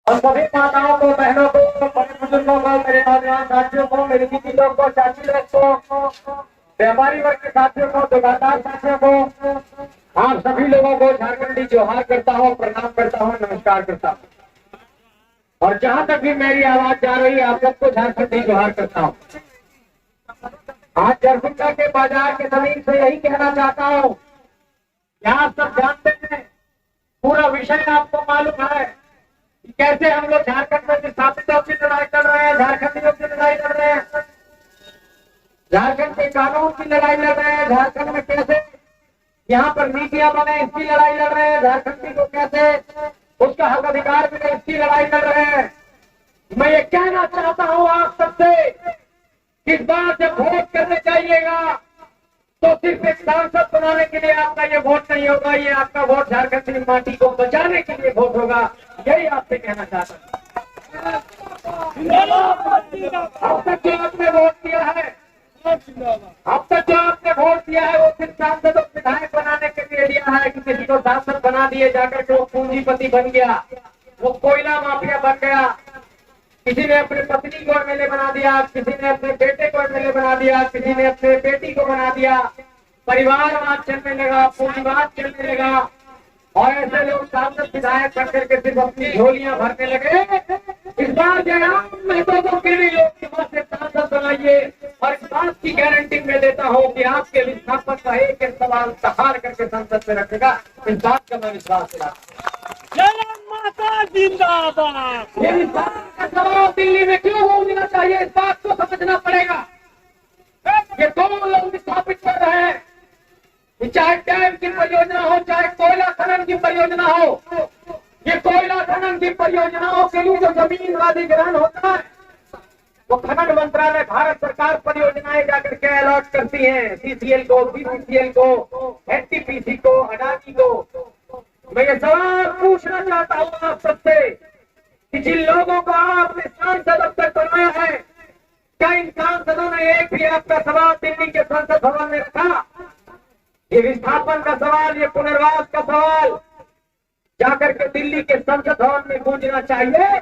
और सभी माताओं को, बहनों को, बड़े बुजुर्गों को, मेरे नौजवान साथियों को, मेरी दीदी लोग को, चाची लोग को, व्यापारी वर्ग के साथियों को, दुकानदार साथियों को, आप सभी लोगों को झारखंडी जोहार करता हूँ, प्रणाम करता हूँ, नमस्कार करता हूँ। और जहां तक भी मेरी आवाज जा रही है, आप सबको झारखंडी जोहार करता हूँ। आज जरसुंडा के बाजार के जमीन से यही कहना चाहता हूँ कि आप सब जानते हैं, पूरा विषय आपको मालूम है कि कैसे हम लोग झारखंड में विस्थापितों की लड़ाई लड़ रहे हैं, झारखंडियों की लड़ाई लड़ रहे हैं, झारखंड के कानून की लड़ाई लड़ रहे हैं, झारखंड में कैसे यहाँ पर नीतियां बने इसकी लड़ाई लड़ रहे हैं, झारखंडी को कैसे उसका हक अधिकार मिले इसकी लड़ाई लड़ रहे हैं। मैं ये कहना चाहता हूँ आप सबसे, इस बार जब वोट करने जाइएगा तो सिर्फ एक सांसद बनाने के लिए आपका ये वोट नहीं होगा, ये आपका वोट झारखंड की माटी को बचाने के लिए वोट होगा। यही आपसे कहना चाहता हूँ। अब तक जो आपने वोट दिया है, अब तक जो आपने वोट दिया है वो सिर्फ सांसद और विधायक बनाने के लिए दिया है कि किसी को सांसद बना दिए जाकर के वो पूंजीपति बन गया, वो कोयला माफिया बन गया, किसी ने अपने पत्नी को एमएलए बना दिया, किसी ने अपने बेटे को एमएलए बना दिया, किसी ने अपने बेटी को बना दिया, परिवारवाद चलने लगा, पूंजीवाद चलने लगा और ऐसे लोग सांसद विधायक बन करके सिर्फ अपनी झोलियां भरने लगे। इस बार जयराम महतो के लिए लोकसभा से सांसद बनाइए और इस बात की गारंटी मैं देता हूँ कि आपके विस्थापन का एक एक सवाल सहार करके संसद में रखेगा। इस बात का मैं विश्वास दिलाता जिंदाबाद। ये इस बात का सवाल दिल्ली में क्यों होना चाहिए, इस बात को समझना पड़ेगा। ये दोनों लोग विस्थापित कर रहे हैं, चाहे डैम की परियोजना हो, चाहे कोयला खनन की परियोजना हो। ये कोयला खनन की परियोजनाओं के लिए जो जमीन अधिग्रहण होता है वो खनन मंत्रालय, भारत सरकार परियोजनाएं जाकर के अलॉट करती है, सीसीएल को, बीसीसीएल को, एनटीपीसी को, अडानी को। मैं ये सवाल पूछना चाहता हूँ आप सबसे कि जिन लोगों को आपने सांसद अब तक बनाया है, क्या इन सांसदों ने एक भी आपका सवाल दिल्ली के संसद भवन में रखा? ये विस्थापन का सवाल, ये पुनर्वास का सवाल जाकर के दिल्ली के संसद भवन में गूंजना चाहिए,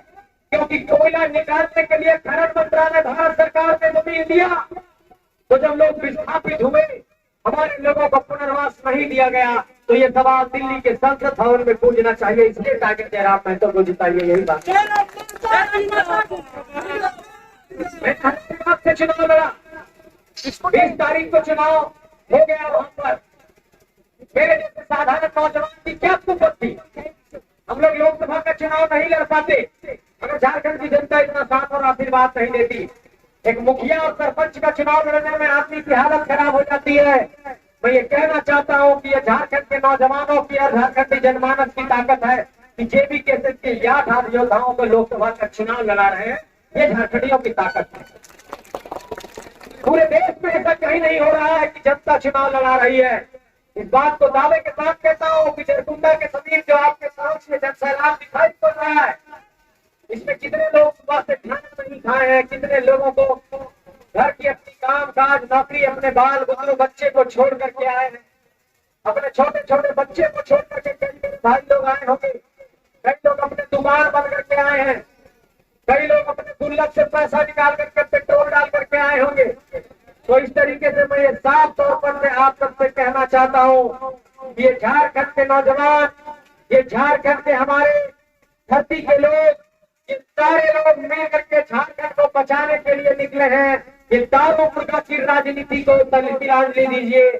क्योंकि कोयला निकालने के लिए खनन मंत्रालय भारत सरकार ने जमीन दिया। तो जब लोग विस्थापित हुए, हमारे लोगों को पुनर्वास नहीं दिया गया, तो ये सवाल दिल्ली के संसद भवन में गूंजना चाहिए। इसलिए टारगेट जयराम महतो को जिताइए, यही बात। आपसे चुनाव लड़ा, 20 तारीख को चुनाव हो गया, वहां पर मेरे जैसे साधारण नौजवान की क्या कुपत थी। हम लोग लोकसभा का चुनाव नहीं लड़ पाते अगर झारखंड की जनता इतना साथ और आशीर्वाद नहीं देती। एक मुखिया और सरपंच का चुनाव लड़ने में आदमी की हालत खराब हो जाती है। मैं ये कहना चाहता हूँ कि ये झारखंड के नौजवानों की और झारखंड की जनमानस की ताकत है कि जेबी केसर के 8 योद्धाओं को लोकसभा का चुनाव लड़ा रहे हैं। ये झारखंडियों की ताकत है। पूरे देश में ऐसा कहीं नहीं हो रहा है कि जनता चुनाव लड़ा रही है। इस बात को दावे के साथ कहता हूँ कि जरसुंडा के समीप जो आपके सामने में जनसैलाब दिखाई पड़ रहा है, इसमें कितने लोग सुबह से खाना नहीं खाए हैं, कितने लोगों को घर की अपनी काम काज नौकरी अपने बाल बुजुर्ग बच्चे को छोड़ करके आए हैं, अपने छोटे छोटे बच्चे को छोड़ करके कई भाई लोग आए होंगे, कई लोग अपने दुकान बंद करके आए हैं, कई लोग अपने गुल्लक से पैसा निकाल करके पेट्रोल डाल करके आए होंगे। तो इस तरीके से मैं ये साफ तौर पर मैं आप सबसे कहना चाहता हूँ, ये झारखंड के नौजवान, ये झारखंड के हमारे धरती के लोग, ये सारे लोग मिल करके झारखंड को बचाने के लिए निकले हैं। ये दारू मुर्गा की राजनीति को तिलांजलि दीजिए,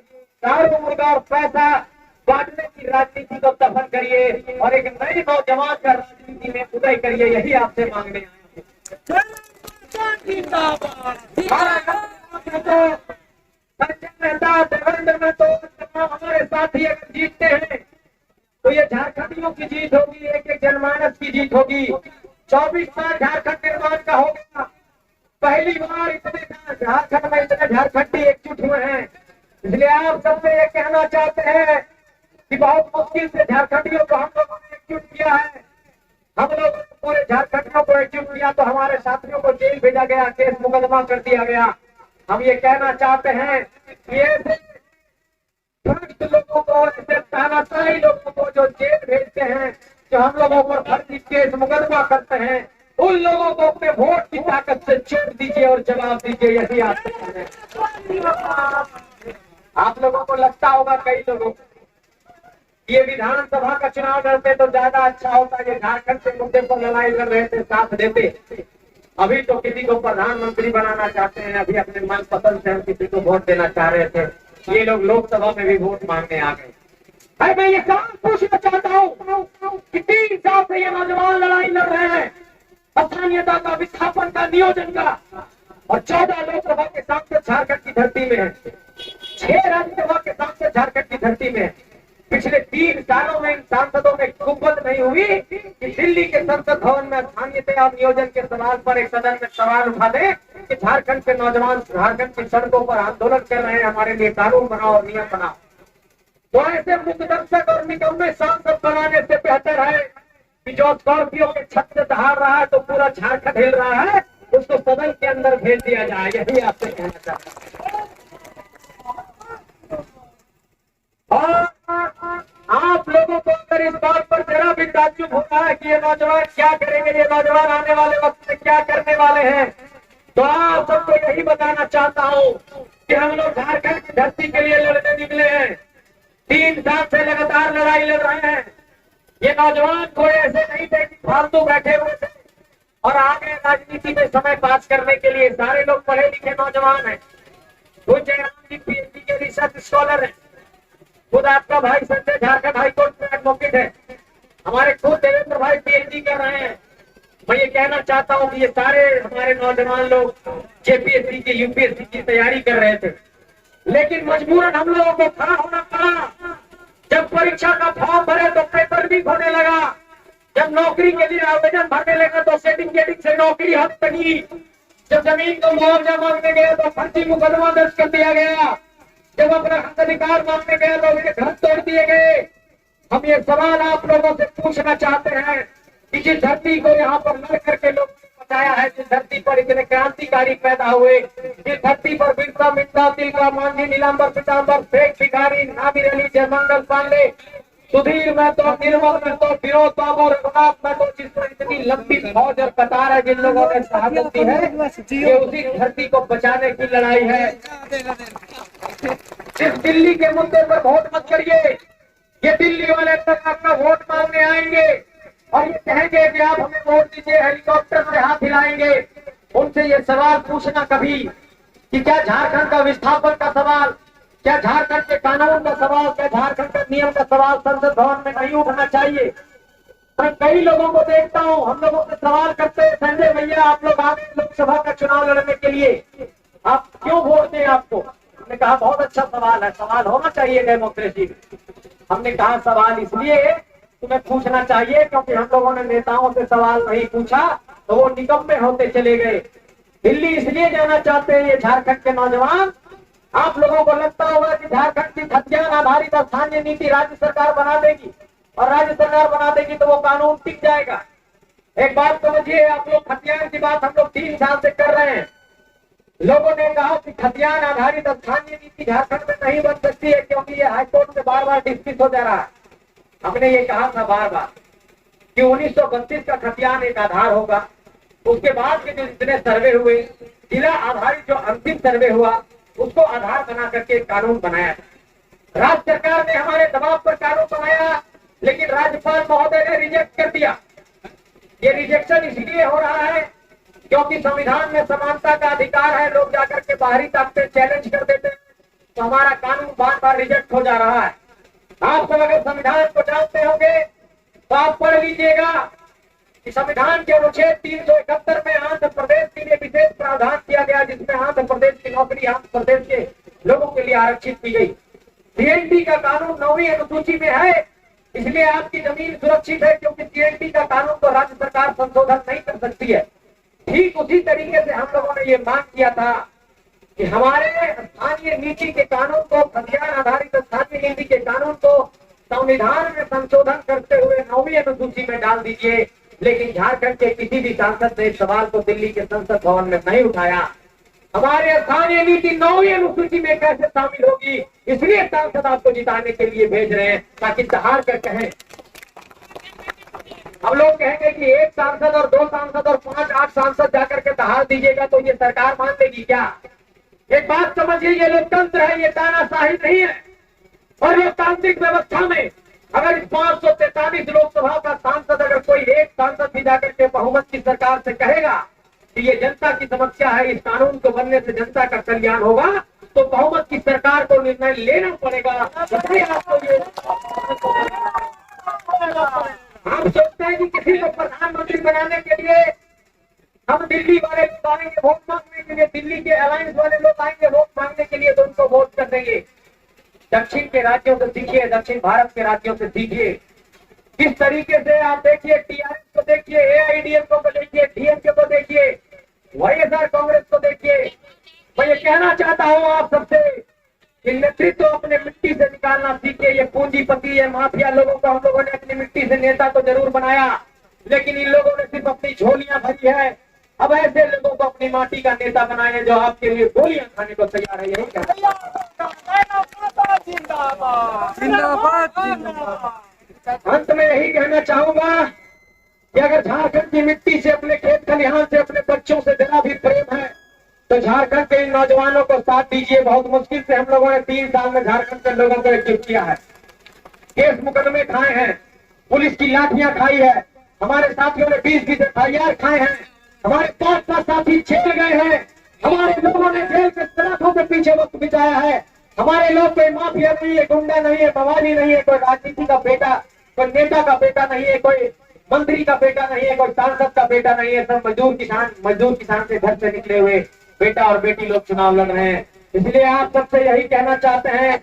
दारू मुर्गा और पैसा बांटने की राजनीति को दफन करिए और एक नए नौजवान का राजनीति में उदय करिए। यही आपसे मांगने आए हैं। तो हमारे साथी अगर जीतते हैं तो ये झारखंडियों की जीत होगी, एक एक जनमानस की जीत होगी। 24 साल झारखंड निर्माण का हो गया, पहली बार इतने झारखंड में इतने झारखंडी एकजुट हुए हैं। इसलिए आप सबसे ये कहना चाहते हैं कि बहुत मुश्किल से झारखंडियों को हम लोगों ने एकजुट किया है। हम लोग पूरे झारखंडियों को एकजुट किया तो हमारे साथियों को जेल भेजा गया, केस मुकदमा कर दिया गया। हम ये कहना चाहते हैं कि अभियुक्त लोगों को, ऐसे तानाशाही लोगों को जो जेल भेजते हैं, जो हम लोगों पर फर्जी केस मुकदमा करते हैं, उन लोगों को अपने वोट की ताकत से चोट दीजिए और जवाब दीजिए। यही आपसे कहना है। आप लोगों को लगता होगा, कई लोगों को, ये विधानसभा का चुनाव लड़ते तो ज्यादा अच्छा होता, ये झारखंड के मुद्दे पर लड़ाई कर रहे थे, साथ देते। अभी तो किसी को प्रधानमंत्री बनाना चाहते हैं, अभी अपने मन पसंद से हम किसी को वोट देना चाह रहे थे, ये लोग लोकसभा में भी वोट मांगने आ गए। अरे मैं ये सवाल पूछना चाहता हूँ कि 3 साल से ये नौजवान लड़ाई लड़ रहे हैं स्थानीयता का, विस्थापन का, नियोजन का, और 14 लोकसभा के सांसद झारखंड की धरती में है, 6 राज्यसभा के सांसद झारखंड की धरती में है। पिछले 3 सालों में इन सांसदों में कुंभत नहीं हुई कि दिल्ली के संसद भवन में स्थानीयता और नियोजन के सवाल पर एक सदन में सवाल उठा दे कि झारखंड के नौजवान झारखंड की सड़कों पर आंदोलन कर रहे हैं, हमारे लिए कानून बनाओ और नियम बनाओ। तो ऐसे मुतदर्शक और निकम्मे सांसद बनाने से बेहतर है कि जो स्कॉर्पियो के छत से दहाड़ रहा है तो पूरा झारखंड हिल रहा है, उसको सदन के अंदर भेज दिया जाए। यही आपसे कहना चाहता हूँ। और आप लोगों को अगर इस बात पर जरा भी ताज्जुब होता है कि ये नौजवान क्या करेंगे, ये नौजवान आने वाले वक्त में क्या करने वाले हैं, तो आप सबको यही बताना चाहता हूँ कि हम लोग झारखंड की धरती के लिए लड़ने निकले हैं। 3 साल से लगातार लड़ाई लड़ रहे हैं। ये नौजवान कोई ऐसे नहीं थे कि फालतू बैठे हुए थे और आगे राजनीति में समय पास करने के लिए। सारे लोग पढ़े लिखे नौजवान हैं। खुद जयराम जी पीएचडी के रिसर्च स्कॉलर है, खुद आपका भाई संजय झारखंड हाईकोर्ट में एडवोकेट है, हमारे खुद देवेंद्र भाई पीएचडी कर रहे हैं। मैं ये कहना चाहता हूँ कि ये सारे हमारे नौजवान लोग जेपीएससी की, यूपीएससी की तैयारी कर रहे थे, लेकिन मजबूरन हम लोगों को खड़ा होना पड़ा। जब परीक्षा का फॉर्म भरे तो पेपर लीक होने लगा, जब नौकरी के लिए आवेदन भरने लगा तो सर्टिफिकेट से नौकरी हद तकी, जब जमीन को मुआवजा मांगने गए तो फर्जी मुकदमा दर्ज कर दिया गया, जब अपना हक अधिकार मांगने गए तो उनके घर तोड़ दिए गए। हम ये सवाल आप लोगों से पूछना चाहते हैं कि जिस धरती को यहाँ पर लड़ करके लोग बचाया है, जिस धरती पर इतने क्रांतिकारी पैदा हुए, जिस धरती पर बिरसा मुंडा, तिलका मांझी, नीलांबर पीतांबर, शेख भिखारी, नादिर अली, जयमंगल पांडे, सुधीर महतो, निर्मल महतो, फिरोज बाबू, रघुनाथ महतो, जिस पर इतनी लंबी फौज और कतार है, जिन लोगों ने शहादत दी है, ये उसी धरती को बचाने की लड़ाई है। जिस दिल्ली के मुद्दे पर वोट मत करिए, ये दिल्ली वाले तक आपका वोट मांगने आएंगे और ये कहेंगे कि आप हमें वोट दीजिए, हेलीकॉप्टर से हाथ हिलाएंगे। उनसे ये सवाल पूछना कभी कि क्या झारखंड का विस्थापन का सवाल, क्या झारखंड के कानून का सवाल, क्या झारखंड के नियम का सवाल संसद भवन में नहीं उठना चाहिए। मैं कई लोगों को देखता हूँ, हम लोगों से सवाल करते हैं, संजय भैया आप लोग आगे लोकसभा का चुनाव लड़ने के लिए आप क्यों वोट दें आपको। हमने कहा बहुत अच्छा सवाल है, सवाल होना चाहिए डेमोक्रेसी में। हमने कहा सवाल इसलिए तुम्हें पूछना चाहिए क्योंकि हम लोगों ने नेताओं से सवाल नहीं पूछा तो वो निकम्मे होते चले गए। दिल्ली इसलिए जाना चाहते हैं ये झारखंड के नौजवान। आप लोगों को लगता होगा कि झारखंड की खतियान आधारित स्थानीय नीति राज्य सरकार बना देगी और राज्य सरकार बना देगी तो वो कानून टिक जाएगा। एक बात समझिए, आप लोग खतियान की बात हम लोग 3 साल से कर रहे हैं। लोगों ने कहा कि खतियान आधारित स्थानीय नीति झारखंड में नहीं बन सकती है क्योंकि ये हाईकोर्ट में बार-बार डिस्मिस हो जा रहा है। हमने ये कहा था बार-बार कि 1932 का खतियान एक आधार होगा। उसके बाद के जो जितने सर्वे हुए, जिला आधारित जो अंतिम सर्वे हुआ, उसको आधार बना करके कानून बनाया। राज्य सरकार ने हमारे दबाव पर कानून बनाया, लेकिन राज्यपाल महोदय ने रिजेक्ट कर दिया। ये रिजेक्शन इसलिए हो रहा है क्योंकि संविधान में समानता का अधिकार है। लोग जाकर के बाहरी ताकतें चैलेंज कर देते हैं तो हमारा कानून बार-बार रिजेक्ट हो जा रहा है। आप सब अगर संविधान को जानते होंगे तो आप पढ़ लीजिएगा कि संविधान के अनुच्छेद 371 में आंध्र प्रदेश के लिए विशेष प्रावधान किया गया, जिसमें आंध्र प्रदेश की नौकरी आंध्र प्रदेश के लोगों के लिए आरक्षित की गई। सीएनटी का कानून 9वीं अनुसूची में है, इसलिए आपकी जमीन सुरक्षित है क्योंकि सीएनटी का कानून को राज्य सरकार संशोधन नहीं कर सकती है। ठीक उसी तरीके से हम लोगों ने ये मांग किया था कि हमारे स्थानीय नीति के कानून को, खतियान आधारित स्थानीय नीति के कानून को संविधान में संशोधन करते हुए 9वीं अनुसूची में डाल दीजिए। लेकिन झारखंड के किसी भी सांसद ने इस सवाल को दिल्ली के संसद भवन में नहीं उठाया। हमारे स्थानीय नीति 9वीं अनुसूची में कैसे शामिल होगी, इसलिए सांसद आपको जिताने के लिए भेज रहे हैं ताकि दहाड़ कर कहें। हम लोग कहेंगे कि 1 सांसद और 2 सांसद और 5-8 सांसद जाकर के दहाड़ दीजिएगा तो ये सरकार मान लेगी क्या? एक बात समझिए, ये लोकतंत्र है, ये तानाशाही नहीं है। और लोकतांत्रिक व्यवस्था में अगर 543 लोकसभा का सांसद अगर कोई एक सांसद भी जाकर के बहुमत की सरकार से कहेगा कि ये जनता की समस्या है, इस कानून को बनने से जनता का कल्याण होगा, तो बहुमत की सरकार को निर्णय लेना पड़ेगा। आपको ये हम सोचते हैं कि किसी को प्रधानमंत्री बनाने के लिए हम दिल्ली वाले लोग आएंगे वोट मांगने के लिए, दिल्ली के अलायंस वाले लोग आएंगे वोट मांगने के लिए, तो उनको वोट कर देंगे। दक्षिण के राज्यों से सीखिए, दक्षिण भारत के राज्यों से सीखिए किस तरीके से आप देखिए, टीआरएस को देखिए, एआईडीएमके को देखिए, डीएमके को देखिए, वाईएसआर कांग्रेस को देखिए। मैं ये कहना चाहता हूं आप सबसे कि नेतृत्व तो अपने मिट्टी से निकालना सीखिए। ये पूंजीपति, ये माफिया लोगों को हम लोगों ने अपनी मिट्टी से नेता तो जरूर बनाया, लेकिन इन लोगों ने सिर्फ अपनी झोलियां भरी है। अब ऐसे लोगों को अपनी माटी का नेता बनाए जो आपके लिए गोलियां खाने को तैयार है। यही अंत में यही कहना चाहूंगा कि अगर झारखंड की मिट्टी से, अपने खेत खलिहान से, अपने बच्चों से जरा भी प्रेम है तो झारखंड के इन नौजवानों को साथ दीजिए। बहुत मुश्किल से हम लोगों ने 3 साल में झारखंड के लोगों को एकजुट किया है। केस मुकदमे खाए हैं, पुलिस की लाठियां खाई है, हमारे साथियों ने 20 FIR खाए हैं, हमारे 5 साथी जेल गए हैं, हमारे लोगों ने जेल के सलाखों के पीछे वक्त बिताया है। हमारे लोग कोई माफिया नहीं है, गुंडा नहीं है, बवाली नहीं है, कोई राजनीति का बेटा, कोई नेता का बेटा नहीं है, कोई मंत्री का बेटा नहीं है, कोई सांसद का बेटा नहीं है। सब मजदूर किसान से घर से निकले हुए बेटा और बेटी लोग चुनाव लड़ रहे हैं। इसलिए आप सबसे यही कहना चाहते हैं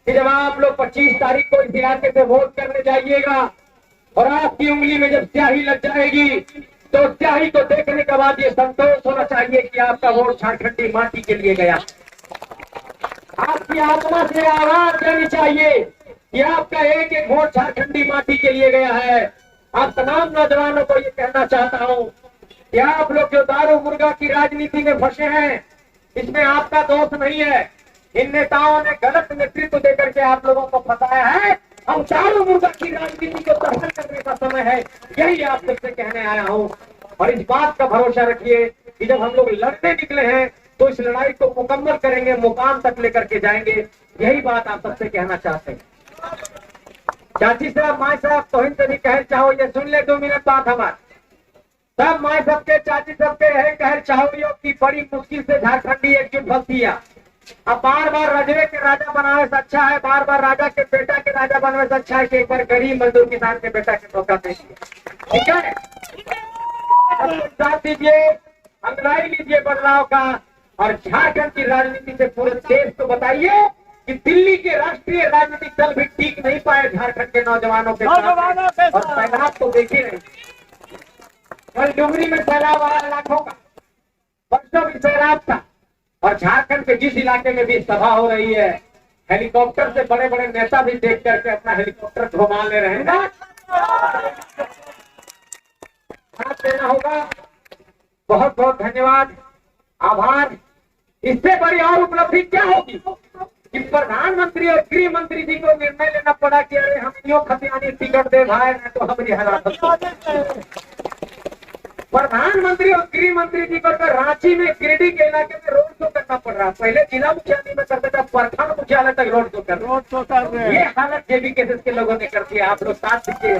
कि जब आप लोग 25 तारीख को इस इलाके से वोट करने जाइएगा और आपकी उंगली में जब स्याही लग जाएगी तो स्याही को देखने के बाद ये संतोष होना चाहिए कि आपका वोट झारखंडी माटी के लिए गया। आपकी आत्मा से आवाज देनी चाहिए कि आपका एक एक वोट झारखंडी माटी के लिए गया है। आप तमाम नौजवानों को ये कहना चाहता हूँ कि आप लोग जो दारू मुर्गा की राजनीति में फंसे हैं, इसमें आपका दोष नहीं है। इन नेताओं ने गलत नेतृत्व देकर के आप लोगों को फंसाया है। अब दारू मुर्गा की राजनीति को दफन करने का समय है, यही आप सबसे कहने आया हूँ। और इस बात का भरोसा रखिए कि जब हम लोग लड़ने निकले हैं तो इस लड़ाई को मुकम्मल करेंगे, मुकाम तक लेकर के जाएंगे। यही बात आप सबसे कहना चाहते हैं। चाची साहब, माई साहब, तोहिन से भी कहना चाहो, ये सुन ले 2 मिनट बात हमारे सब माई सबके, चाची सबके है कहना चाहो कि बड़ी मुश्किल से झारखंडी एकजुट भक्तिया। अब बार बार रजवे के राजा बनाने से अच्छा है, बार बार राजा के बेटा के राजा बनने से अच्छा है कि एक बार गरीब मजदूर किसान के बेटा के मौका दीजिए। ठीक है, साथ दीजिए, अंगड़ाई लीजिए बदलाव का और झारखंड की राजनीति से पूरे देश को बताइए कि दिल्ली के राष्ट्रीय राजनीतिक दल भी ठीक नहीं पाए झारखंड के नौजवानों के साथ। और सैलाब तो देखिए नहीं, कल डुमरी में सैलाब आया लाखों का, परसों भी सैलाब था। और झारखंड के जिस इलाके में भी सभा हो रही है, हेलीकॉप्टर से बड़े बड़े नेता भी देख करके अपना हेलीकॉप्टर घुमा ले रहे हैं ना। साथ देना होगा। बहुत बहुत धन्यवाद, आभार। इससे बड़ी और उपलब्धि क्या होगी कि प्रधानमंत्री और गृह मंत्री जी को निर्णय लेना पड़ा कि अरे हम यो खतियानी टिकट दे भाई, नहीं तो हमारी हालात। प्रधानमंत्री और गृह मंत्री जी को तो रांची में, गिरिडीह के इलाके में रोड शो करना पड़ रहा। पहले जिला मुख्यालय में करते थे, प्रखंड मुख्यालय तक रोड शो कर रहे। ये हालत जेबी केसेस के लोगों ने कर दिया। आप लोग साथ दीजिए।